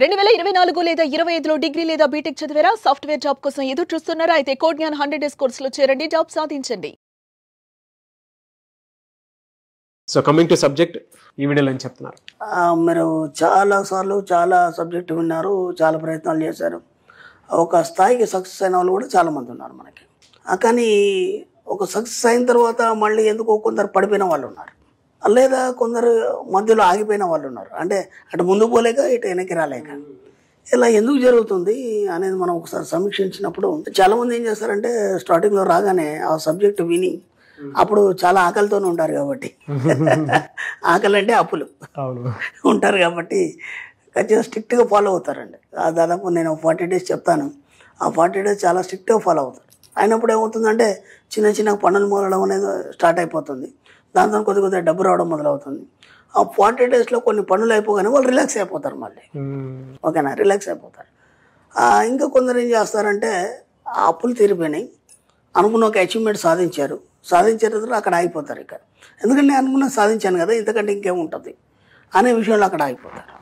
2024 లేదా 25లో డిగ్రీ లేదా బీటెక్ చదివారా? సాఫ్ట్వేర్ జాబ్ కోసం ఎదురు చూస్తున్నారా? అయితే కోడ్ జ్ఞాన్ 100 డేస్ కోర్సులో చేరండి, జాబ్ సాధించండి. సో కమింగ్ టు సబ్జెక్ట్, ఈ వీడియోలో ఏం చెప్తున్నారు? మీరు చాలాసార్లు చాలా సబ్జెక్టు విన్నారు, చాలా ప్రయత్నాలు చేశారు. ఒక స్థాయికి సక్సెస్ అయిన వాళ్ళు కూడా చాలామంది ఉన్నారు మనకి. కానీ ఒక సక్సెస్ అయిన తర్వాత మళ్ళీ ఎందుకో కొందరు పడిపోయిన వాళ్ళు ఉన్నారు, లేదా కొందరు మధ్యలో ఆగిపోయిన వాళ్ళు ఉన్నారు. అంటే అటు ముందు పోలేక ఇటు వెనక్కి రాలేక. ఇలా ఎందుకు జరుగుతుంది అనేది మనం ఒకసారి సమీక్షించినప్పుడు చాలామంది ఏం చేస్తారంటే స్టార్టింగ్లో రాగానే ఆ సబ్జెక్టు విని అప్పుడు చాలా ఆకలితోనే ఉంటారు కాబట్టి ఆకలి అంటే అప్పులు ఉంటారు కాబట్టి ఖచ్చితంగా స్ట్రిక్ట్గా ఫాలో అవుతారండి. దాదాపు నేను 40 days చెప్తాను, ఆ 40 days చాలా స్ట్రిక్ట్గా ఫాలో అవుతారు. అయినప్పుడు ఏమవుతుందంటే చిన్న చిన్న పనులు మొదలడం అనేది స్టార్ట్ అయిపోతుంది. దాంతో కొద్దిగా డబ్బు రావడం మొదలవుతుంది. ఆ 40 daysలో కొన్ని పనులు అయిపోగానే వాళ్ళు రిలాక్స్ అయిపోతారు, మళ్ళీ ఓకేనా, రిలాక్స్ అయిపోతారు. ఇంకా కొందరు ఏం చేస్తారంటే ఆ అప్పులు తీరిపోయినాయి, అనుకున్న ఒక అచీవ్మెంట్ సాధించిన తర్వాత అక్కడ ఆగిపోతారు. ఇక్కడ ఎందుకంటే అనుకున్న సాధించాను కదా, ఇంతకంటే ఇంకేముంటుంది అనే విషయంలో అక్కడ ఆగిపోతారు.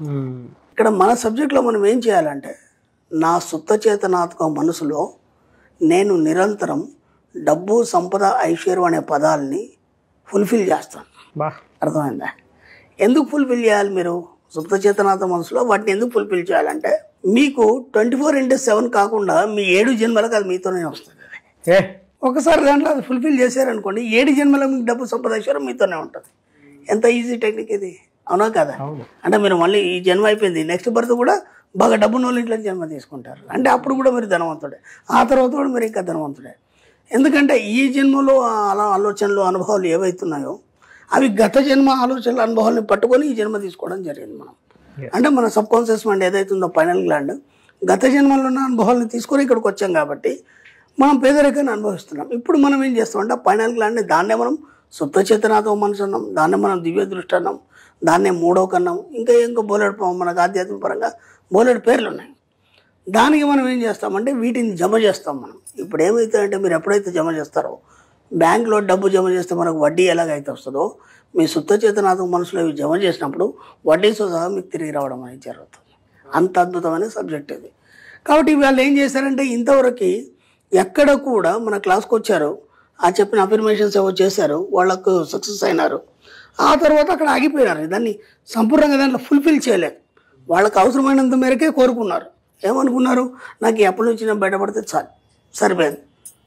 ఇక్కడ మన సబ్జెక్ట్లో మనం ఏం చేయాలంటే, నా సుప్త చేతనాత్మక మనసులో నేను నిరంతరం డబ్బు, సంపద, ఐశ్వర్యం అనే పదాలని ఫుల్ఫిల్ చేస్తాను. అర్థమైందా? ఎందుకు ఫుల్ఫిల్ చేయాలి? మీరు సుప్త చేతనాత్మక మనసులో వాటిని ఎందుకు ఫుల్ఫిల్ చేయాలంటే, మీకు 24/7 కాకుండా మీ 7 జన్మలకు అది మీతోనే వస్తుంది. ఒకసారి దాంట్లో అది ఫుల్ఫిల్ చేశారనుకోండి, 7 జన్మలకు మీకు డబ్బు, సంపద, ఐశ్వర్యం మీతోనే ఉంటుంది. ఎంత ఈజీ టెక్నిక్ ఇది, అవునా కదా? అంటే మీరు మళ్ళీ ఈ జన్మ అయిపోయింది, నెక్స్ట్ బర్త్ కూడా బాగా డబ్బున్న వాళ్ళ ఇంట్లో జన్మ తీసుకుంటారు. అంటే అప్పుడు కూడా మీరు ధనవంతుడే, ఆ తర్వాత కూడా మీరు ఇంకా ధనవంతుడే. ఎందుకంటే ఈ జన్మలో ఆలోచనలు, అనుభవాలు ఏవైతున్నాయో అవి గత జన్మ ఆలోచనలు, అనుభవాలను పట్టుకొని ఈ జన్మ తీసుకోవడం జరిగింది మనం. అంటే మన సబ్ కాన్షియస్ మైండ్ ఏదైతుందో పైనల్ గ్లాండ్ గత జన్మలో ఉన్న అనుభవాలను తీసుకొని ఇక్కడికి వచ్చాం కాబట్టి మనం పేదరికాన్ని అనుభవిస్తున్నాం. ఇప్పుడు మనం ఏం చేస్తామంటే ఆ పైనల్ గ్లాండ్ని దాన్నే మనం సుప్త చేతనాత్మక మనసు అన్నాం, దాన్నే మనం దివ్య దృష్టి అన్నాం, దాన్నే మూడో కన్నాం, ఇంకా బోలెడు మనకు ఆధ్యాత్మిక పరంగా బోలెడు పేర్లు ఉన్నాయి. దానికి మనం ఏం చేస్తామంటే వీటిని జమ చేస్తాం మనం. ఇప్పుడు ఏమవుతాయంటే, మీరు ఎప్పుడైతే జమ చేస్తారో, బ్యాంకులో డబ్బు జమ చేస్తే మనకు వడ్డీ ఎలాగైతే వస్తుందో, మీ సుప్త చేతనాత్మక మనసులో ఇవి జమ చేసినప్పుడు వడ్డీతో సహా మీకు తిరిగి రావడం అనేది జరుగుతుంది. అంత అద్భుతమైన సబ్జెక్ట్ ఇది. కాబట్టి వాళ్ళు ఏం చేశారంటే, ఇంతవరకు ఎక్కడ కూడా మన క్లాస్కి వచ్చారు, ఆ చెప్పిన అఫర్మేషన్స్ ఏవో చేశారు, వాళ్ళకు సక్సెస్ అయినారు, ఆ తర్వాత అక్కడ ఆగిపోయినారు. దాన్ని సంపూర్ణంగా దాంట్లో ఫుల్ఫిల్ చేయలేదు. వాళ్ళకు అవసరమైనంత మేరకే కోరుకున్నారు. ఏమనుకున్నారు, నాకు ఈ అప్పుల నుంచి నేను బయటపడితే చాలు, సరిపోయింది.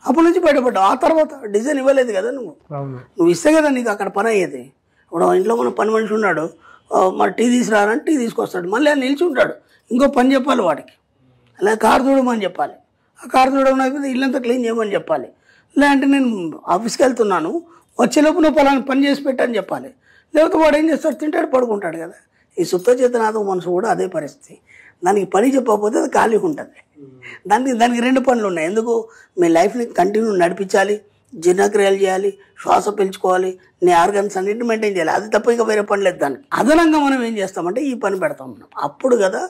అప్పుల నుంచి బయటపడ్డావు, ఆ తర్వాత డిజైన్ ఇవ్వలేదు కదా నువ్వు ఇస్తే కదా నీకు అక్కడ పని అయ్యేది. ఇప్పుడు ఇంట్లో మన పని మనిషి ఉన్నాడు, మరి టీ తీసుకురారంటే టీ తీసుకొస్తాడు, మళ్ళీ ఆయన నిలిచి ఉంటాడు, ఇంకో పని చెప్పాలి వాడికి, అలా కారు చూడమని చెప్పాలి, ఆ కారు చూడమని అయిపోతే ఇల్లంతా క్లీన్ చేయమని చెప్పాలి, లేదంటే నేను ఆఫీస్కి వెళ్తున్నాను వచ్చేలోపు నువ్వు పలానా పని చేసి పెట్టని చెప్పాలి. లేకపోతే వాడు ఏం చేస్తాడు, తింటాడు, పడుకుంటాడు కదా. ఈ సుప్త చేతనాత్మక మనసు కూడా అదే పరిస్థితి. దానికి పని చెప్పకపోతే అది ఖాళీగా ఉంటుంది. దానికి 2 పనులు ఉన్నాయి. ఎందుకు? మీ లైఫ్ని కంటిన్యూ నడిపించాలి, జీర్ణక్రియలు చేయాలి, శ్వాస పీల్చుకోవాలి, నీ ఆర్గన్స్ అన్నింటిని మెయింటైన్ చేయాలి. అది తప్ప ఇంకా వేరే పని లేదు. దానికి అదనంగా మనం ఏం చేస్తామంటే ఈ పని పెడతాం మనం. అప్పుడు కదా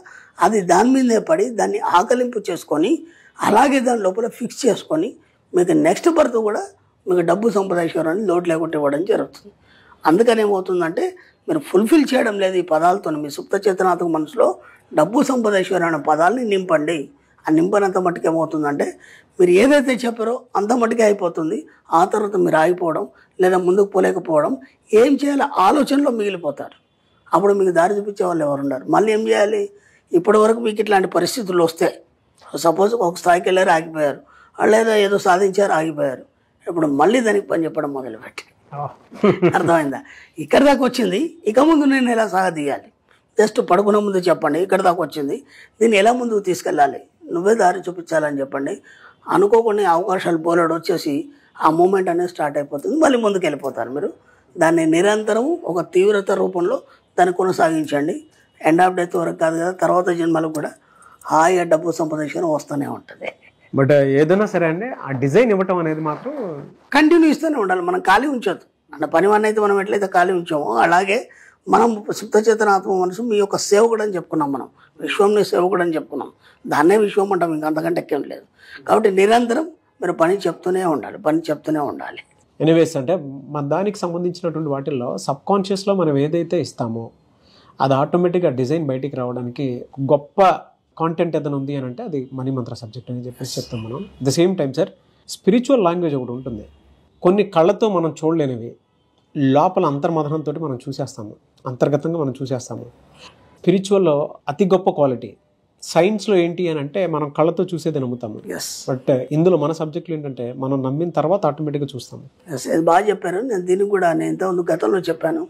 అది దాని మీదే పడి దాన్ని ఆకలింపు చేసుకొని అలాగే దాని లోపల ఫిక్స్ చేసుకొని మీకు నెక్స్ట్ బర్త్ కూడా మీకు డబ్బు, సంపద, ఐశ్వర్యాన్ని లోటు లేకుండా ఇవ్వడం జరుగుతుంది. అందుకని ఏమవుతుందంటే, మీరు ఫుల్ఫిల్ చేయడం లేదు ఈ పదాలతో. మీ సుప్త చేతనాత్మక మనసులో డబ్బు, సంపద, ఐశ్వర్యం అనే పదాలని నింపండి. ఆ నింపనంత మట్టుకు ఏమవుతుందంటే, మీరు ఏదైతే చెప్పారో అంత మట్టుకే అయిపోతుంది. ఆ తర్వాత మీరు ఆగిపోవడం, లేదా ముందుకు పోలేకపోవడం, ఏం చేయాలో ఆలోచనలో మిగిలిపోతారు. అప్పుడు మీకు దారి చూపించే వాళ్ళు ఎవరు ఉన్నారు. మళ్ళీ ఏం చేయాలి? ఇప్పటి వరకు మీకు ఇట్లాంటి పరిస్థితులు వస్తే, సపోజ్ ఒక స్థాయికి వెళ్ళారు, ఆగిపోయారు, లేదా ఏదో సాధించారు, ఆగిపోయారు, ఇప్పుడు మళ్ళీ దానికి పని చెప్పడం మొదలుపెట్టి, అర్థమైందా? ఇక్కడ దాకా వచ్చింది, ఇక ముందు నేను ఎలా సాగదీయాలి, జస్ట్ పడుకునే ముందు చెప్పండి, ఇక్కడ దాకా వచ్చింది, దీన్ని ఎలా ముందుకు తీసుకెళ్ళాలి, నువ్వే దారి చూపించాలని చెప్పండి. అనుకోకుండా అవకాశాలు బోలెడు వచ్చేసి ఆ మూమెంట్ అనేది స్టార్ట్ అయిపోతుంది, మళ్ళీ ముందుకు వెళ్ళిపోతారు. మీరు దాన్ని నిరంతరం ఒక తీవ్రత రూపంలో దాన్ని కొనసాగించండి. ఎండ్ ఆఫ్ డెత్ వరకు కాదు కదా, తర్వాత జన్మలకు కూడా హాయిగా డబ్బు, సంపాదించడం వస్తూనే ఉంటుంది. బట్ ఏదైనా సరే అండి, ఆ డిజైన్ ఇవ్వటం అనేది మాత్రం కంటిన్యూ ఇస్తూనే ఉండాలి. మనం ఖాళీ ఉంచొద్దు. అంటే పని వాడిని అయితే మనం ఎట్లయితే ఖాళీ ఉంచామో అలాగే మనం సుప్త చేతనాత్మక మనసు మీ యొక్క సేవకుడు అని చెప్పుకున్నాం. మనం విశ్వంని సేవకుడు అని చెప్పుకున్నాం. దాన్నే విశ్వం అంటాం, ఇంకా అంతకంటే ఎక్కేం లేదు. కాబట్టి నిరంతరం మీరు పని చెప్తూనే ఉండాలి. ఎనీవేస్, అంటే మన దానికి సంబంధించినటువంటి వాటిల్లో సబ్ కాన్షియస్లో మనం ఏదైతే ఇస్తామో అది ఆటోమేటిక్గా డిజైన్ బయటికి రావడానికి గొప్ప కాంటెంట్ ఏదైనా ఉంది అని అంటే అది మనీ మంత్ర సబ్జెక్ట్ అని చెప్పేసి చెప్తాం మనం. The same time sir spiritual language ఒకటి ఉంటుంది. కొన్ని కళ్ళతో మనం చూడలేనివి లోపల అంతర్మథనంతో మనం చూసేస్తాము, అంతర్గతంగా మనం చూసేస్తాము. స్పిరిచువల్లో అతి గొప్ప క్వాలిటీ. సైన్స్లో ఏంటి అని అంటే మనం కళ్ళతో చూసేది నమ్ముతాము, బట్ ఇందులో మన సబ్జెక్టులు ఏంటంటే మనం నమ్మిన తర్వాత ఆటోమేటిక్గా చూస్తాము. అది బాగా చెప్పారు. నేను దీనికి కూడా నేను ఇంతకుముందు గతంలో చెప్పాను,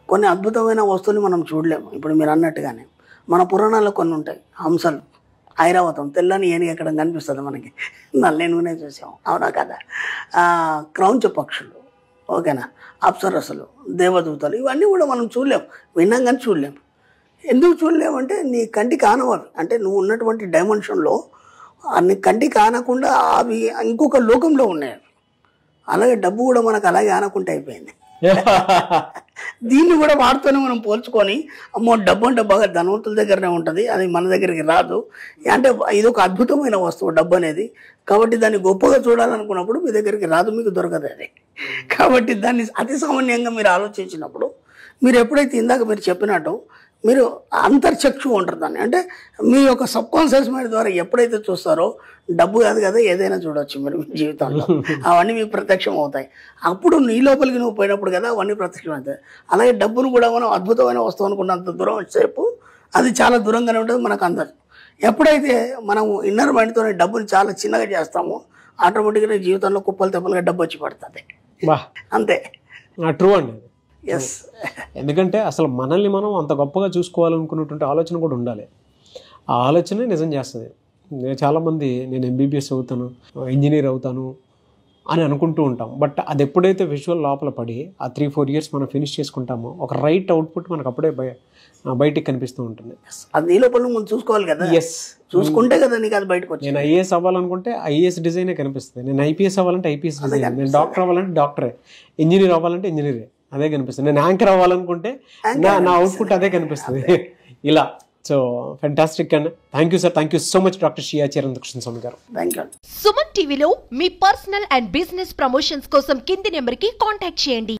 కొన్ని అద్భుతమైన వస్తువులు మనం చూడలేము. ఇప్పుడు మీరు అన్నట్టుగానే మన పురాణాల్లో కొన్ని ఉంటాయి, హంసలు, ఐరావతం, తెల్లని ఏనుగు ఎక్కడ కనిపిస్తుంది మనకి, నల్లని నూనె చూసాం, అవునా కదా. క్రౌంచ పక్షులు, ఓకేనా, అప్సరసలు, దేవదూతలు, ఇవన్నీ కూడా మనం చూడలేము, విన్నాం కానీ చూడలేము. ఎందుకు చూడలేమంటే నీ కంటికి ఆనవాలి. అంటే నువ్వు ఉన్నటువంటి డైమెన్షన్లో నీ కంటికి ఆనకుండా అవి ఇంకొక లోకంలో ఉన్నాయి. అలాగే డబ్బు కూడా మనకు అలాగే ఆనకుంటే అయిపోయింది. దీన్ని కూడా వాటితోనే మనం పోల్చుకొని, అమ్మో డబ్బు అంటే బాగా ధనవంతుల దగ్గరనే ఉంటుంది, అది మన దగ్గరికి రాదు, అంటే ఇది ఒక అద్భుతమైన వస్తువు డబ్బు అనేది, కాబట్టి దాన్ని గొప్పగా చూడాలనుకున్నప్పుడు మీ దగ్గరికి రాదు, మీకు దొరకదు అది. కాబట్టి దాన్ని అతి సామాన్యంగా మీరు ఆలోచించినప్పుడు, మీరు ఎప్పుడైతే ఇందాక మీరు చెప్పినట్టు మీరు అంతర్చక్షు ఉంటారు దాన్ని, అంటే మీ యొక్క సబ్కాన్షియస్ మైండ్ ద్వారా ఎప్పుడైతే చూస్తారో డబ్బు కాదు కదా ఏదైనా చూడవచ్చు మీరు మీ జీవితంలో, అవన్నీ మీకు ప్రత్యక్షం అవుతాయి. అప్పుడు నీ లోపలికి నువ్వు పోయినప్పుడు కదా అవన్నీ ప్రత్యక్షం అవుతాయి. అలాగే డబ్బును కూడా మనం అద్భుతమైన వస్తువు అనుకున్నంత దూరం వచ్చేపు అది చాలా దూరంగానే ఉంటుంది మనకు అందరు. ఎప్పుడైతే మనం ఇన్నర్ మైండ్తో డబ్బుని చాలా చిన్నగా చేస్తామో ఆటోమేటిక్గా జీవితంలో కుప్పలు తెప్పలుగా డబ్బు వచ్చి పడుతుంది. అంతే, ట్రూ అండి. ఎస్, ఎందుకంటే అసలు మనల్ని మనం అంత గొప్పగా చూసుకోవాలనుకున్నటువంటి ఆలోచన కూడా ఉండాలి. ఆ ఆలోచనే నిజం చేస్తుంది. చాలామంది నేను ఎంబీబీఎస్ అవుతాను, ఇంజనీర్ అవుతాను అని అనుకుంటూ ఉంటాం, బట్ అది ఎప్పుడైతే విజువల్ లోపల పడి ఆ 3-4 years మనం ఫినిష్ చేసుకుంటామో ఒక రైట్ అవుట్పుట్ మనకు అప్పుడే బయటికి కనిపిస్తూ ఉంటుంది. అది నీ లోపల మనం చూసుకోవాలి కదా. ఎస్, చూసుకుంటే కదా నీకు అది బయటకు వచ్చి. నేను ఐఏఎస్ అవ్వాలనుకుంటే ఐఏఎస్ డిజైనే కనిపిస్తుంది, నేను ఐపీఎస్ అవ్వాలంటే ఐపీఎస్ డిజైన్, నేను డాక్టర్ అవ్వాలంటే డాక్టరే, ఇంజనీర్ అవ్వాలంటే ఇంజనీరే అదే కనిపిస్తుంది, నేను యాంకర్ అవ్వాలనుకుంటే నా అవుట్పుట్ అదే కనిపిస్తుంది. ఇలా so fantastic and thank you sir, thank you so much doctor Shri Acharya Krishna Swamy గారు. సుమన్ టీవీలో మీ పర్సనల్ అండ్ బిజినెస్ ప్రమోషన్స్ కోసం కింది నెంబర్కి కాంటాక్ట్ చేయండి.